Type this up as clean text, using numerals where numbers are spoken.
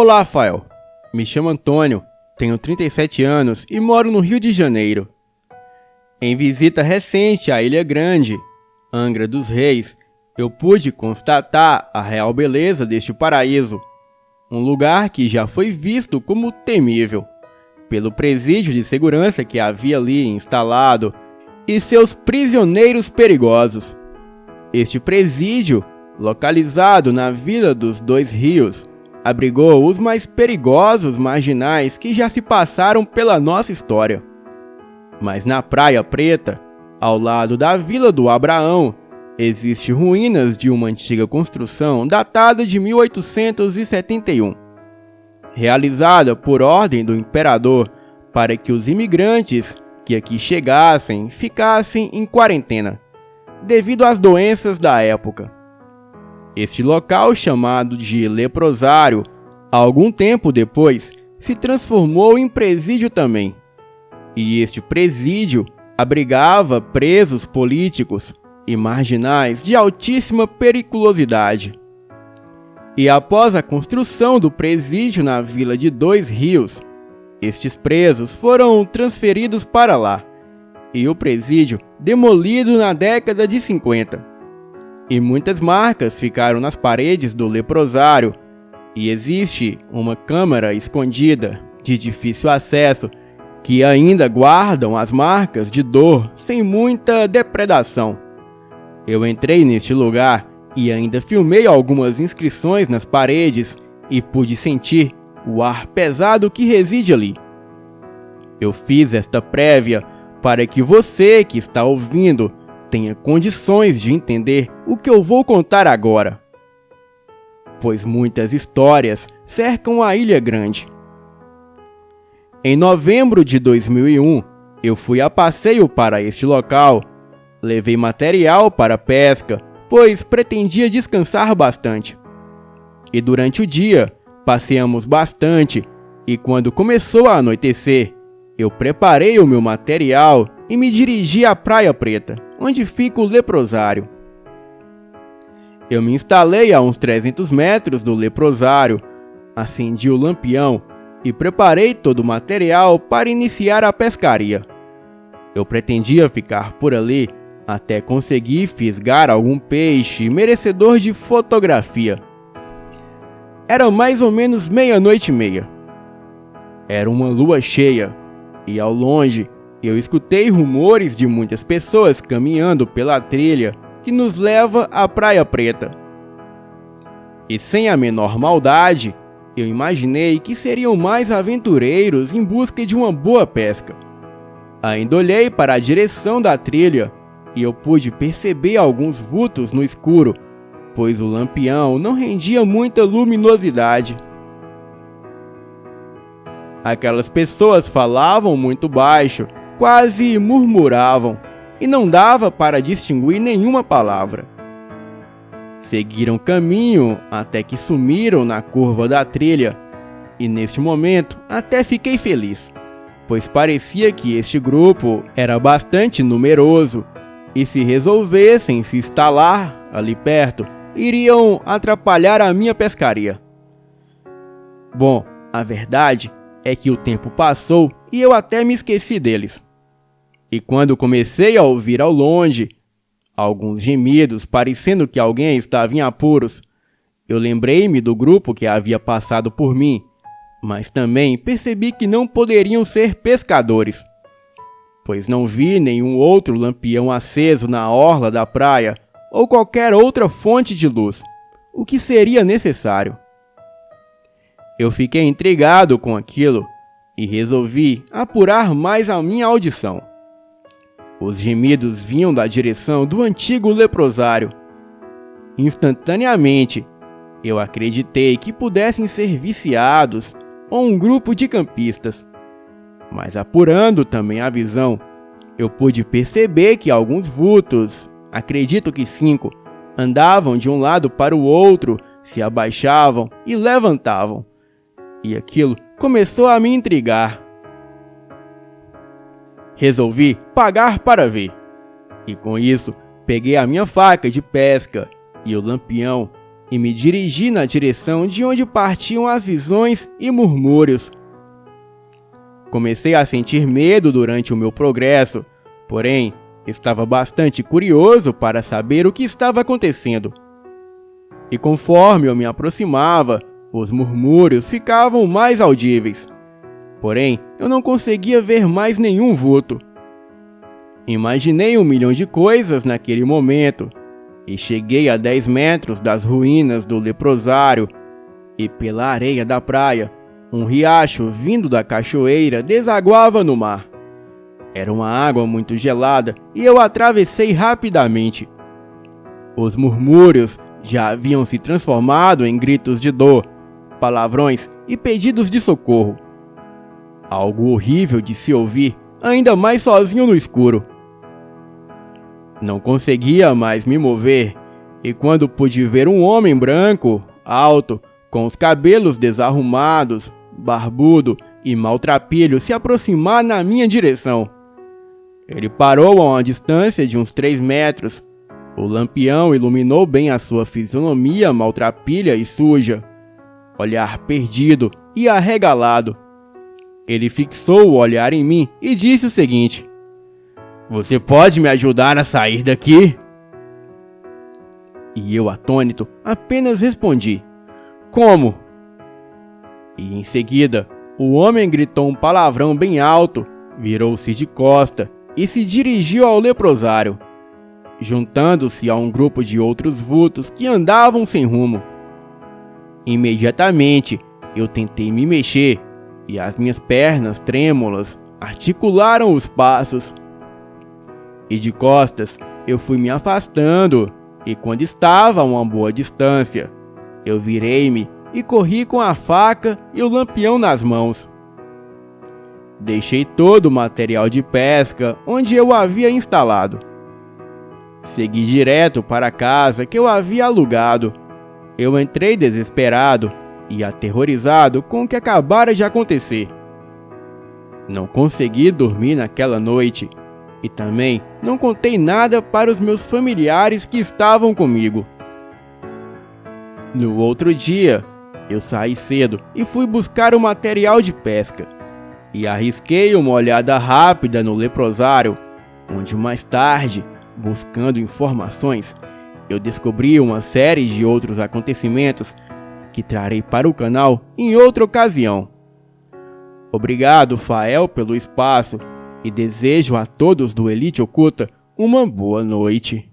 Olá, Rafael. Me chamo Antônio, tenho 37 anos e moro no Rio de Janeiro. Em visita recente à Ilha Grande, Angra dos Reis, eu pude constatar a real beleza deste paraíso, um lugar que já foi visto como temível, pelo presídio de segurança que havia ali instalado e seus prisioneiros perigosos. Este presídio, localizado na Vila dos Dois Rios, abrigou os mais perigosos marginais que já se passaram pela nossa história. Mas na Praia Preta, ao lado da Vila do Abraão, existem ruínas de uma antiga construção datada de 1871, realizada por ordem do imperador para que os imigrantes que aqui chegassem ficassem em quarentena, devido às doenças da época. Este local, chamado de leprosário, algum tempo depois se transformou em presídio também. E este presídio abrigava presos políticos e marginais de altíssima periculosidade. E após a construção do presídio na Vila de Dois Rios, estes presos foram transferidos para lá, e o presídio demolido na década de 50. E muitas marcas ficaram nas paredes do leprosário, e existe uma câmara escondida de difícil acesso que ainda guardam as marcas de dor sem muita depredação. Eu entrei neste lugar e ainda filmei algumas inscrições nas paredes e pude sentir o ar pesado que reside ali. Eu fiz esta prévia para que você que está ouvindo tenha condições de entender o que eu vou contar agora, pois muitas histórias cercam a Ilha Grande. Em novembro de 2001, eu fui a passeio para este local, levei material para pesca, pois pretendia descansar bastante. E durante o dia, passeamos bastante, e quando começou a anoitecer, eu preparei o meu material e me dirigi à Praia Preta, onde fica o leprosário. Eu me instalei a uns 300 metros do leprosário, acendi o lampião e preparei todo o material para iniciar a pescaria. Eu pretendia ficar por ali até conseguir fisgar algum peixe merecedor de fotografia. Era mais ou menos 00:30. Era uma lua cheia e ao longe eu escutei rumores de muitas pessoas caminhando pela trilha que nos leva à Praia Preta. E sem a menor maldade, eu imaginei que seriam mais aventureiros em busca de uma boa pesca. Ainda olhei para a direção da trilha e eu pude perceber alguns vultos no escuro, pois o lampião não rendia muita luminosidade. Aquelas pessoas falavam muito baixo, quase murmuravam, e não dava para distinguir nenhuma palavra. Seguiram caminho até que sumiram na curva da trilha, e neste momento até fiquei feliz, pois parecia que este grupo era bastante numeroso, e se resolvessem se instalar ali perto, iriam atrapalhar a minha pescaria. Bom, a verdade é que o tempo passou e eu até me esqueci deles. E quando comecei a ouvir ao longe alguns gemidos, parecendo que alguém estava em apuros, eu lembrei-me do grupo que havia passado por mim, mas também percebi que não poderiam ser pescadores, pois não vi nenhum outro lampião aceso na orla da praia ou qualquer outra fonte de luz, o que seria necessário. Eu fiquei intrigado com aquilo e resolvi apurar mais a minha audição. Os gemidos vinham da direção do antigo leprosário. Instantaneamente, eu acreditei que pudessem ser viciados ou um grupo de campistas. Mas apurando também a visão, eu pude perceber que alguns vultos, acredito que 5, andavam de um lado para o outro, se abaixavam e levantavam. E aquilo começou a me intrigar. Resolvi pagar para ver. E com isso, peguei a minha faca de pesca e o lampião e me dirigi na direção de onde partiam as visões e murmúrios. Comecei a sentir medo durante o meu progresso, porém, estava bastante curioso para saber o que estava acontecendo. E conforme eu me aproximava, os murmúrios ficavam mais audíveis. Porém, eu não conseguia ver mais nenhum vulto. Imaginei 1 milhão de coisas naquele momento, e cheguei a 10 metros das ruínas do leprosário, e pela areia da praia, um riacho vindo da cachoeira desaguava no mar. Era uma água muito gelada e eu atravessei rapidamente. Os murmúrios já haviam se transformado em gritos de dor, palavrões e pedidos de socorro. Algo horrível de se ouvir, ainda mais sozinho no escuro. Não conseguia mais me mover, e quando pude ver um homem branco, alto, com os cabelos desarrumados, barbudo e maltrapilho se aproximar na minha direção. Ele parou a uma distância de uns 3 metros. O lampião iluminou bem a sua fisionomia maltrapilha e suja, olhar perdido e arregalado. Ele fixou o olhar em mim e disse o seguinte: "Você pode me ajudar a sair daqui?" E eu, atônito, apenas respondi: "Como?" E em seguida, o homem gritou um palavrão bem alto, virou-se de costa e se dirigiu ao leprosário, juntando-se a um grupo de outros vultos que andavam sem rumo. Imediatamente, eu tentei me mexer e as minhas pernas trêmulas articularam os passos. E de costas, eu fui me afastando, e quando estava a uma boa distância, eu virei-me e corri com a faca e o lampião nas mãos. Deixei todo o material de pesca onde eu havia instalado. Segui direto para a casa que eu havia alugado. Eu entrei desesperado e aterrorizado com o que acabara de acontecer. Não consegui dormir naquela noite e também não contei nada para os meus familiares que estavam comigo. No outro dia, eu saí cedo e fui buscar o material de pesca. E arrisquei uma olhada rápida no leprosário, onde mais tarde, buscando informações, eu descobri uma série de outros acontecimentos que trarei para o canal em outra ocasião. Obrigado, Fael, pelo espaço e desejo a todos do Elite Oculta uma boa noite.